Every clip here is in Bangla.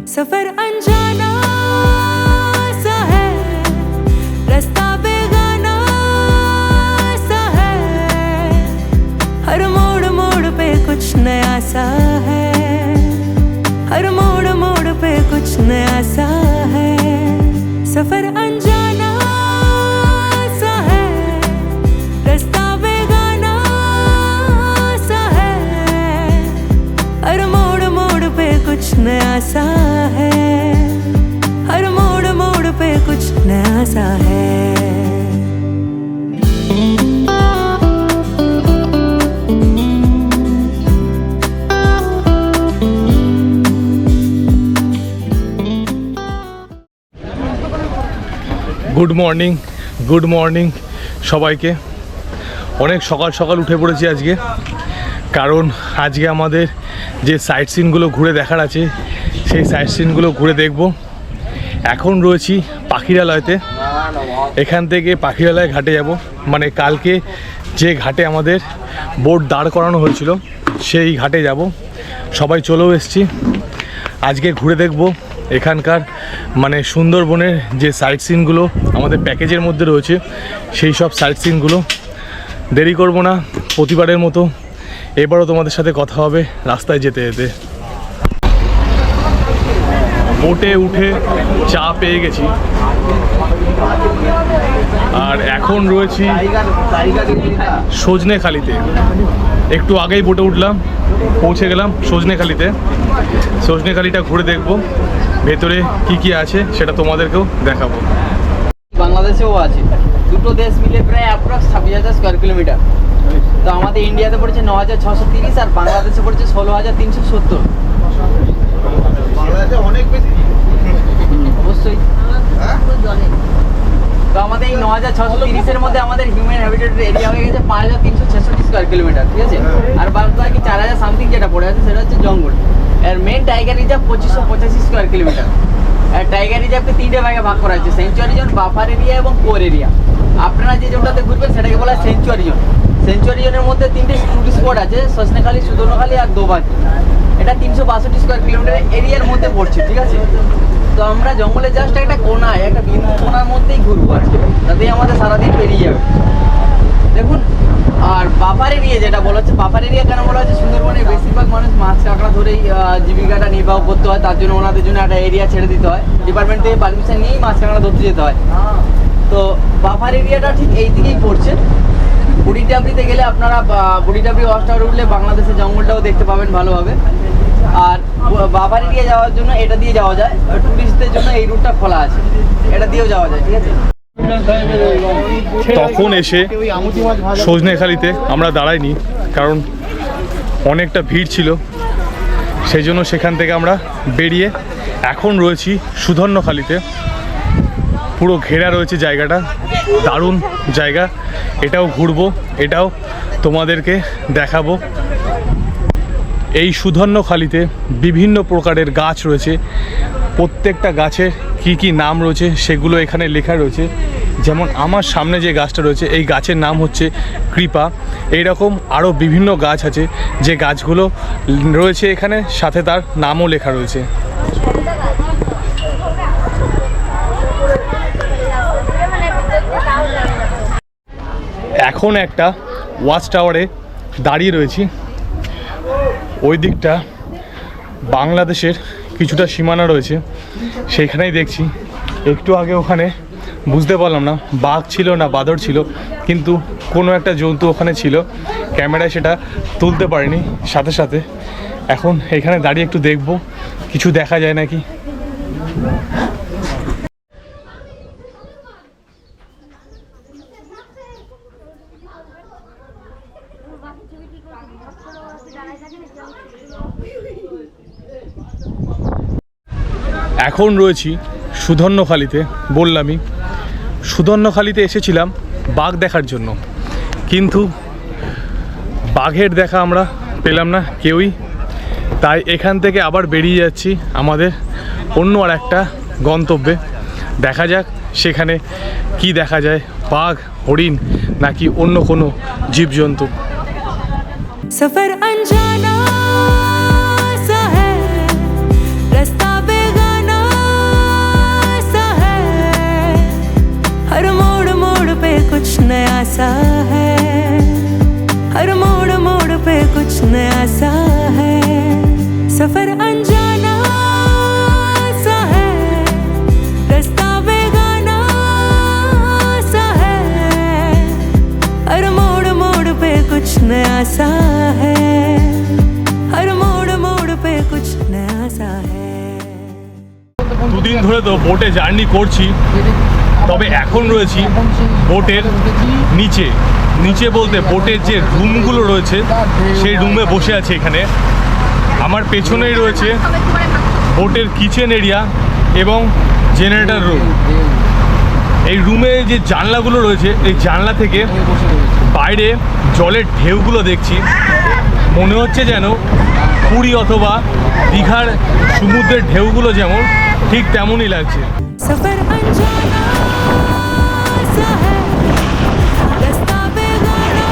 सफर अनजाना सा है, रास्ता बेगाना सा है, हर मोड़ मोड़ पे कुछ नया सा है, हर मोड़ मोड़ पे कुछ नया सा है। सफर अनजाना सा है, रास्ता बेगाना सा है, हर मोड़ मोड़ पे कुछ नया सा है, हर मोड़ मोड़ पे कुछ नया सा है। গুড মর্নিং সবাইকে। অনেক সকাল সকাল উঠে পড়েছি আজকে, কারণ আজকে আমাদের যে সাইট সিনগুলো ঘুরে দেখার আছে সেই সাইট সিনগুলো ঘুরে দেখব। এখন রয়েছি পাখিরালয়তে, এখান থেকে পাখিরালয় ঘাটে যাব, মানে কালকে যে ঘাটে আমাদের বোট দাঁড় করানো হয়েছিল সেই ঘাটে যাব। সবাই চলেও এসেছি, আজকে ঘুরে দেখব এখানকার মানে সুন্দরবনের যে সাইট সিনগুলো আমাদের প্যাকেজের মধ্যে রয়েছে সেই সব সাইট সিনগুলো। দেরি করব না, প্রতিবারের মতো এবারও তোমাদের সাথে কথা হবে রাস্তায় যেতে যেতে। বোটে উঠে চা পেয়ে গেছি, আর এখন রয়েছি সজনেখালিতে। একটু আগেই বোটে উঠলাম, পৌঁছে গেলাম সজনেখালিতে। সজনেখালিটা ঘুরে দেখব, ভেতরে কি কি আছে সেটা তোমাদেরকেও দেখাবো। বাংলাদেশেও আছে, দুটো দেশ মিলে প্রায় অ্যাপ্রক্স 26,000 স্কোয়ার কিলোমিটার। তো আমাদের ইন্ডিয়াতে পড়েছে 9,630 আর বাংলাদেশে পড়েছে 16,370। বাংলাদেশে অনেক বেশি, অবশ্যই। তো আমাদের এই 9,630-এর মধ্যে আমাদের হিউম্যান হ্যাবিটেটের এরিয়া হয়ে গেছে 5,366 স্কোয়ার কিলোমিটার, ঠিক আছে। আর বাকি 4,000 সামথিং যেটা পড়ে আছে সেটা হচ্ছে জঙ্গল। আর main tiger reserve 2,585 square kilometre. আর টাইগার রিজার্ভকে 3টে ভাগে ভাগ করা হচ্ছে, সেঞ্চুয়ারি জোন, বাফার এরিয়া এবং কোর এরিয়া। আপনারা যে জোনটাতে ঘুরবেন সেটাকে বলা হয় সেঞ্চুয়ারি জোন। সেঞ্চুয়ারি জোনের মধ্যে 3টে টুরিস্ট স্পট আছে, সজনেখালি, সুধর্ণখালি আর দোবাকি। এটা 362 স্কোয়ার কিলোমিটার এরিয়ার মধ্যে পড়ছে, ঠিক আছে। তো আমরা জঙ্গলে জাস্ট একটা কোনায়, একটা বিন্দু কোনার মধ্যেই ঘুরবো আজকে, তাতেই আমাদের সারাদিন পেরিয়ে যাবে। দেখুন, আর বাফার এরিয়া যেটা বলা হচ্ছে, বাফার এরিয়া কেন বলা হচ্ছে, সুন্দরবনের বেশিরভাগ মানুষ মাছ কাঁকড়া ধরেই জীবিকাটা নির্বাহ করতে হয়, তার জন্য ওনাদের জন্য একটা এরিয়া ছেড়ে দিতে হয়, ডিপার্টমেন্ট থেকে পারমিশন নিয়েই মাছ কাঁকড়া ধরতে যেতে হয়। তো বাফার এরিয়াটা ঠিক এই দিকেই পড়ছে। বুড়িটাবড়িতে গেলে আপনারা বুড়িটাবড়ি ওয়াচ টাওয়ার উঠলে বাংলাদেশের জঙ্গলটাও দেখতে পাবেন ভালোভাবে। আর বাফার এরিয়া যাওয়ার জন্য এটা দিয়ে যাওয়া যায়, টুরিস্টদের জন্য এই রুটটা খোলা আছে, এটা দিয়েও যাওয়া যায়, ঠিক আছে। তখন এসে সজনেখালিতে আমরা দাঁড়াইনি, কারণ অনেকটা ভিড় ছিল, সেই জন্য সেখান থেকে আমরা বেরিয়ে এখন রয়েছি সুধর্ণখালিতে। পুরো ঘেরা রয়েছে জায়গাটা, দারুণ জায়গা। এটাও ঘুরবো, এটাও তোমাদেরকে দেখাবো। এই সুধর্ণখালিতে বিভিন্ন প্রকারের গাছ রয়েছে, প্রত্যেকটা গাছের কি কি নাম রয়েছে সেগুলো এখানে লেখা রয়েছে। যেমন আমার সামনে যে গাছটা রয়েছে এই গাছের নাম হচ্ছে কৃপা। এইরকম আরও বিভিন্ন গাছ আছে যে গাছগুলো রয়েছে এখানে, সাথে তার নামও লেখা রয়েছে। এখন একটা ওয়াচ টাওয়ারে দাঁড়িয়ে রয়েছি, ওই দিকটা বাংলাদেশের কিছুটা সীমানা রয়েছে, সেইখানেই দেখছি। একটু আগে ওখানে বুঝতে পারলাম না বাঘ ছিল না বাঁদর ছিল, কিন্তু কোনো একটা জন্তু ওখানে ছিল, ক্যামেরায় সেটা তুলতে পারিনি সাথে সাথে। এখন এখানে দাঁড়িয়ে একটু দেখব কিছু দেখা যায় নাকি। এখন রয়েছি সুধর্ণখালিতে। বললামই সুধর্ণখালিতে এসেছিলাম বাঘ দেখার জন্য, কিন্তু বাঘের দেখা আমরা পেলাম না কেউই। তাই এখান থেকে আবার বেরিয়ে যাচ্ছি আমাদের অন্য আর একটা গন্তব্যে। দেখা যাক সেখানে কি দেখা যায়, বাঘ, হরিণ নাকি অন্য কোনো জীবজন্তু। सफर अनजाना सा है, रास्ता बेगाना नया सा है सफर अनजाना सा है रास्ता बेगाना सा है हर मोड़ मोड़ पे कुछ नया सा है हर मोड़ मोड़ पे कुछ नया सा है দুদিন ধরে তো বোটে জার্নি করছি, তবে এখন রয়েছি বোটের নিচে। নিচে বলতে বোটের যে রুমগুলো রয়েছে সেই রুমে বসে আছে। এখানে আমার পেছনেই রয়েছে বোটের কিচেন এরিয়া এবং জেনারেটর রুম। এই রুমে যে জানলাগুলো রয়েছে, এই জানলা থেকে বাইরে জলের ঢেউগুলো দেখছি। মনে হচ্ছে যেন পুরী অথবা দীঘার সমুদ্রের ঢেউগুলো যেমন, ঠিক তেমনই লাগছে। सफर अनजाना सा है रास्ता बेगाना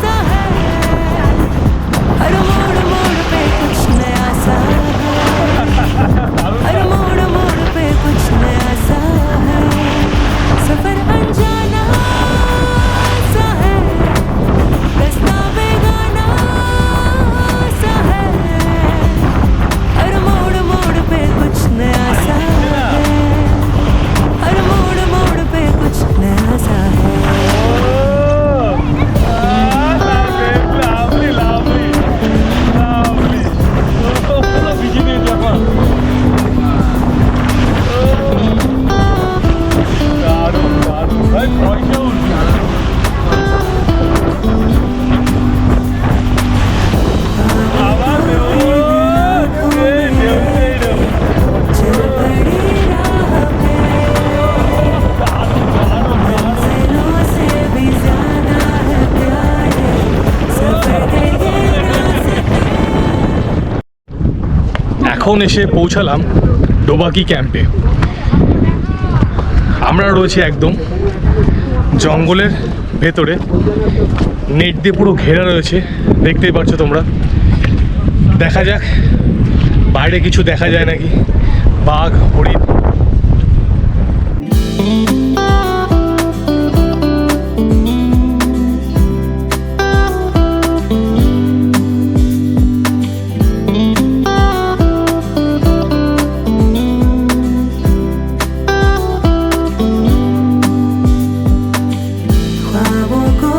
सा है हर मोड़ मोड़ पे कुछ नया सा है हर मोड़ मोड़ पे कुछ नया सा है सफर अनजाना सा है रास्ता बेगाना सा है हर मोड़ मोड़ पे कुछ नया सा है हर मोड़ मोड़ पे कुछ नया सा है चल पड़ी राह पे मंजिलों से भी ज्यादा है प्यारे सफर के ये रास्ते এখন এসে পৌঁছালাম ডোবাকি ক্যাম্পে। আমরা রয়েছি একদম জঙ্গলের ভেতরে, নেট দিয়ে পুরো ঘেরা রয়েছে, দেখতেই পাচ্ছ তোমরা। দেখা যাক বাইরে কিছু দেখা যায় নাকি, বাঘ, হরিণ। ख्वाबों को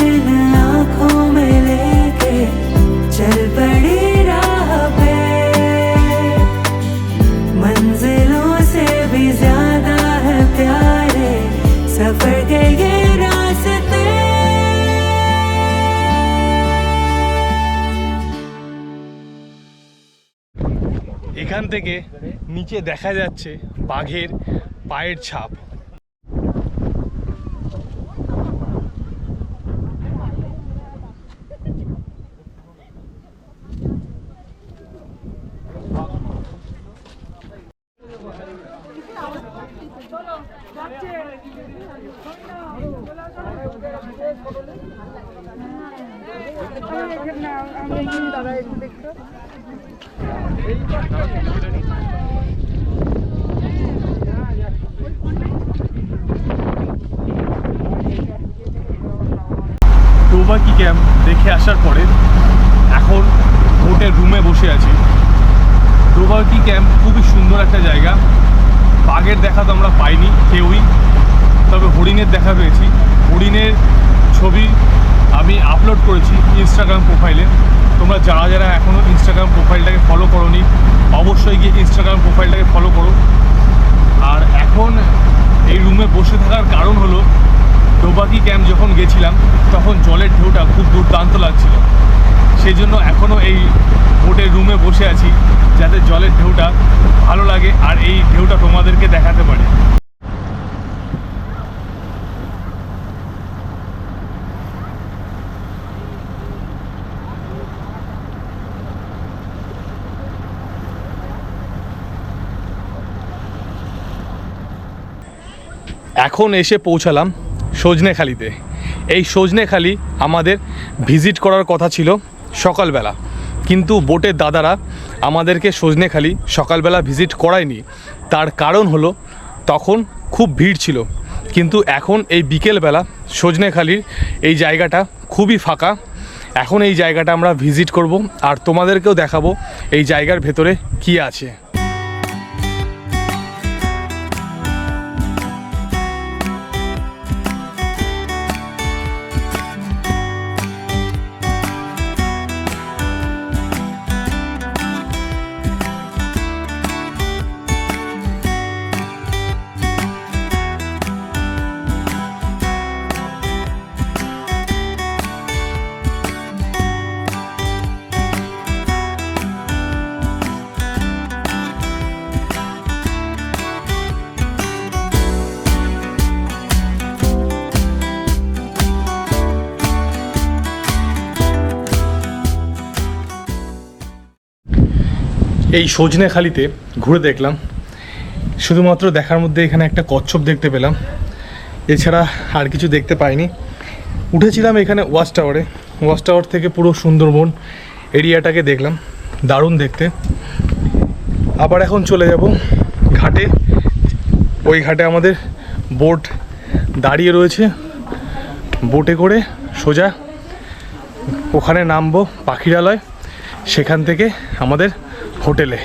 इन आँखों में लेके चल पड़ी राह पे मंजिलों से भी ज्यादा है प्यारे सफर के ये रास्ते এখান থেকে নিচে দেখা যাচ্ছে বাঘের পায়ের ছাপ। ডোবাকি ক্যাম্প দেখে আসার পরে এখন বোটের রুমে বসে আছি। ডোবাকি ক্যাম্প খুবই সুন্দর একটা জায়গা। বাঘের দেখা তো আমরা পাইনি কেউই, তবে হরিণের দেখা পেয়েছি। হরিণের ছবি আমি আপলোড করেছি ইনস্টাগ্রাম প্রোফাইলে। তোমরা যারা যারা এখনও ইনস্টাগ্রাম প্রোফাইলটাকে ফলো করোনি, অবশ্যই গিয়ে ইনস্টাগ্রাম প্রোফাইলটাকে ফলো করো। আর এখন এই রুমে বসে থাকার কারণ হলো, ডোবাকি ক্যাম্প যখন গেছিলাম তখন জলের ঢেউটা খুব দুর্দান্ত লাগছিল। সেই জন্য এখনও এই বোটের রুমে বসে আছি, যাতে জলের ঢেউটা ভালো লাগে আর এই ঢেউটা তোমাদেরকে দেখাতে পারি। এখন এসে পৌঁছালাম সজনেখালিতে। এই সজনেখালি আমাদের ভিজিট করার কথা ছিল সকালবেলা, কিন্তু বোটের দাদারা আমাদেরকে সজনেখালি সকালবেলা ভিজিট করায়নি। তার কারণ হলো তখন খুব ভিড় ছিল, কিন্তু এখন এই বিকেলবেলা সজনেখালির এই জায়গাটা খুবই ফাঁকা এখন এই জায়গাটা আমরা ভিজিট করব আর তোমাদেরকেও দেখাবো এই জায়গার ভেতরে কি আছে। এই সজনেখালিতে ঘুরে দেখলাম, শুধুমাত্র দেখার মধ্যে এখানে একটা কচ্ছপ দেখতে পেলাম, এছাড়া আর কিছু দেখতে পাইনি। উঠেছিলাম এখানে ওয়াচ টাওয়ারে, ওয়াচ টাওয়ার থেকে পুরো সুন্দরবন এরিয়াটাকে দেখলাম, দারুণ দেখতে। আবার এখন চলে যাব ঘাটে, ওই ঘাটে আমাদের বোট দাঁড়িয়ে রয়েছে, বোটে করে সোজা ওখানে নামবো পাখিরালয়, সেখান থেকে আমাদের হোটেলে।